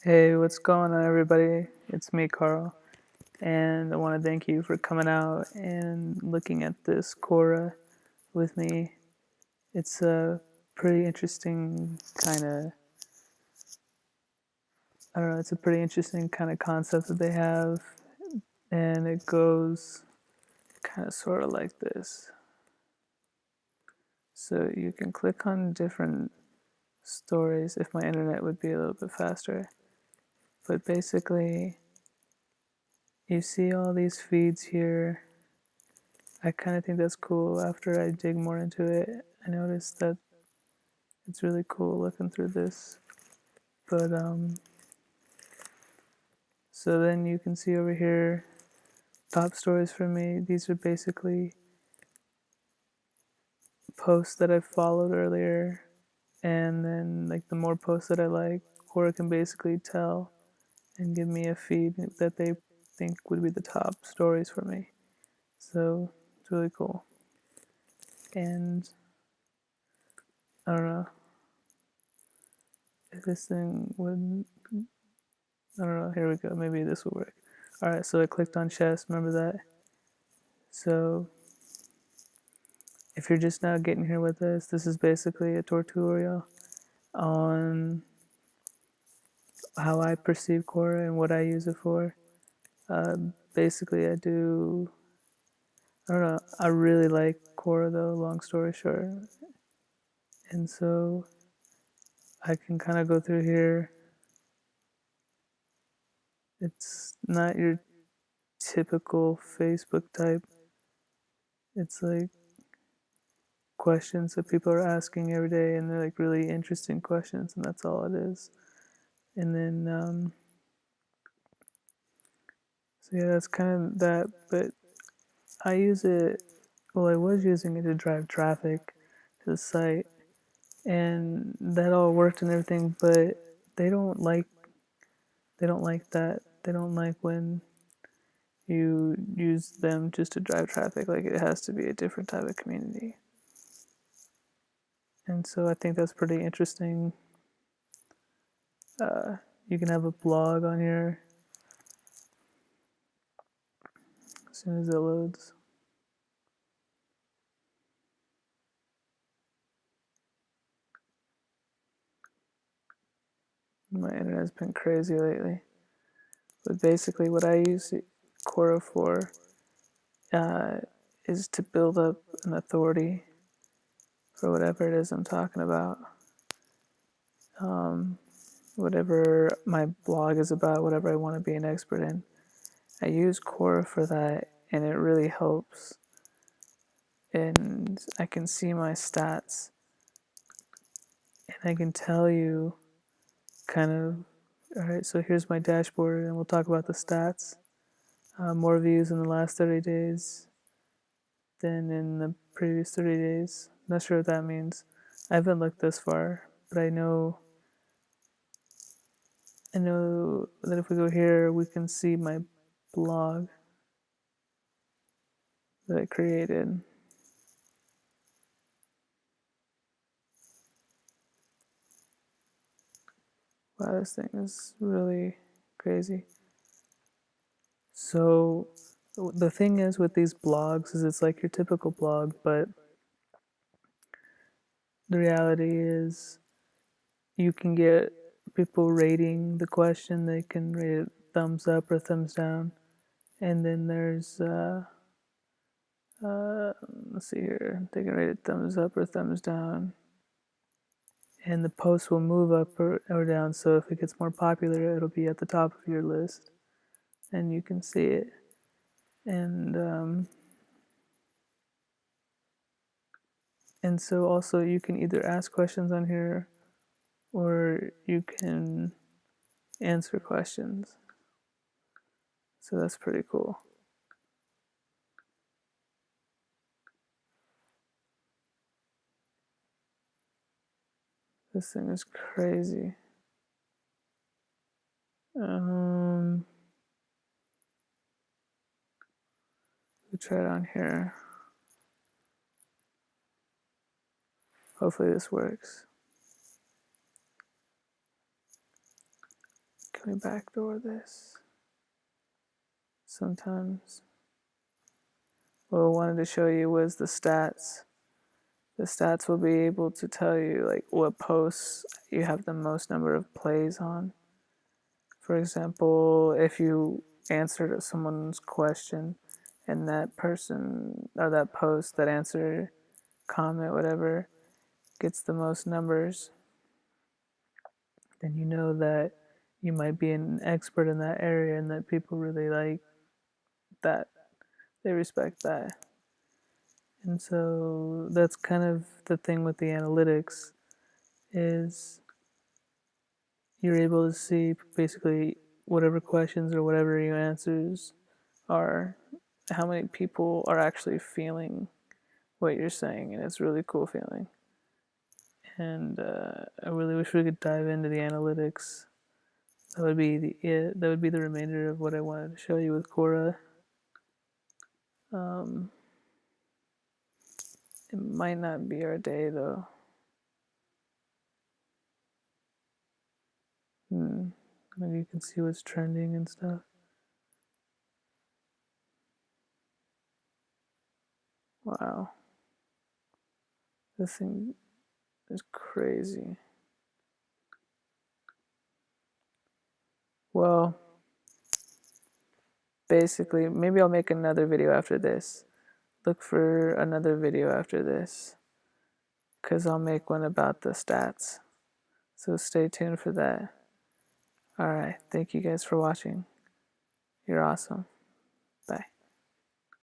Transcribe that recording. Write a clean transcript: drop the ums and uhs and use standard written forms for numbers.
Hey, what's going on, everybody? It's me, Carl, and I want to thank you for coming out and looking at this Quora with me. It's a pretty interesting kind of, I don't know, it's a pretty interesting kind of concept that they have, and it goes kind of sort of like this. So you can click on different stories if my internet would be a little bit faster. But basically, you see all these feeds here. I kind of think that's cool. After I dig more into it, I noticed that it's really cool looking through this. But so then you can see over here, top stories for me. These are basically posts that I followed earlier, and then like the more posts that I like, Quora can basically tell and give me a feed that they think would be the top stories for me. So it's really cool. And I don't know if this thing would, I don't know, here we go, maybe this will work. All right, so I clicked on chess, remember that? So if you're just now getting here with us, this is basically a tutorial on how I perceive Quora and what I use it for. Basically, I don't know, I really like Quora though, long story short. And so I can kind of go through here. It's not your typical Facebook type. It's like questions that people are asking every day, and they're like really interesting questions, and that's all it is. And then, so yeah, that's kind of that. But I use it. Well, I was using it to drive traffic to the site, and that all worked and everything. But they don't like they don't like that. They don't like when you use them just to drive traffic. Like it has to be a different type of community. And so I think that's pretty interesting. You can have a blog on here as soon as it loads. My internet's been crazy lately. But basically, what I use Quora for uh, is to build up an authority for whatever it is I'm talking about. Whatever my blog is about, whatever I want to be an expert in. I use Quora for that, and it really helps. And I can see my stats, and I can tell you kind of, all right, so here's my dashboard, and we'll talk about the stats. More views in the last 30 days than in the previous 30 days. Not sure what that means. I haven't looked this far, but I know that if we go here, we can see my blog that I created. Wow, this thing is really crazy. So the thing is with these blogs is it's like your typical blog, but the reality is you can get people rating the question. They can rate it thumbs up or thumbs down. And then there's let's see here, they can rate it thumbs up or thumbs down, and the post will move up or down. So if it gets more popular, it'll be at the top of your list, and you can see it. And so also you can either ask questions on here, or you can answer questions. So that's pretty cool. This thing is crazy. We try it on here. Hopefully this works. Let me backdoor this. Sometimes what I wanted to show you was the stats. The stats will be able to tell you like what posts you have the most number of plays on. For example, if you answered someone's question and that person or that post, that answer, comment, whatever, gets the most numbers, then you know that you might be an expert in that area and that people really like that. They respect that. And so that's kind of the thing with the analytics is you're able to see basically whatever questions or whatever your answers are, how many people are actually feeling what you're saying, and it's a really cool feeling. And I really wish we could dive into the analytics. That would be the remainder of what I wanted to show you with Quora. It might not be our day though. Maybe you can see what's trending and stuff. Wow. This thing is crazy. Well, basically, maybe I'll make another video after this. Look for another video after this, because I'll make one about the stats. So stay tuned for that. Alright, thank you guys for watching. You're awesome.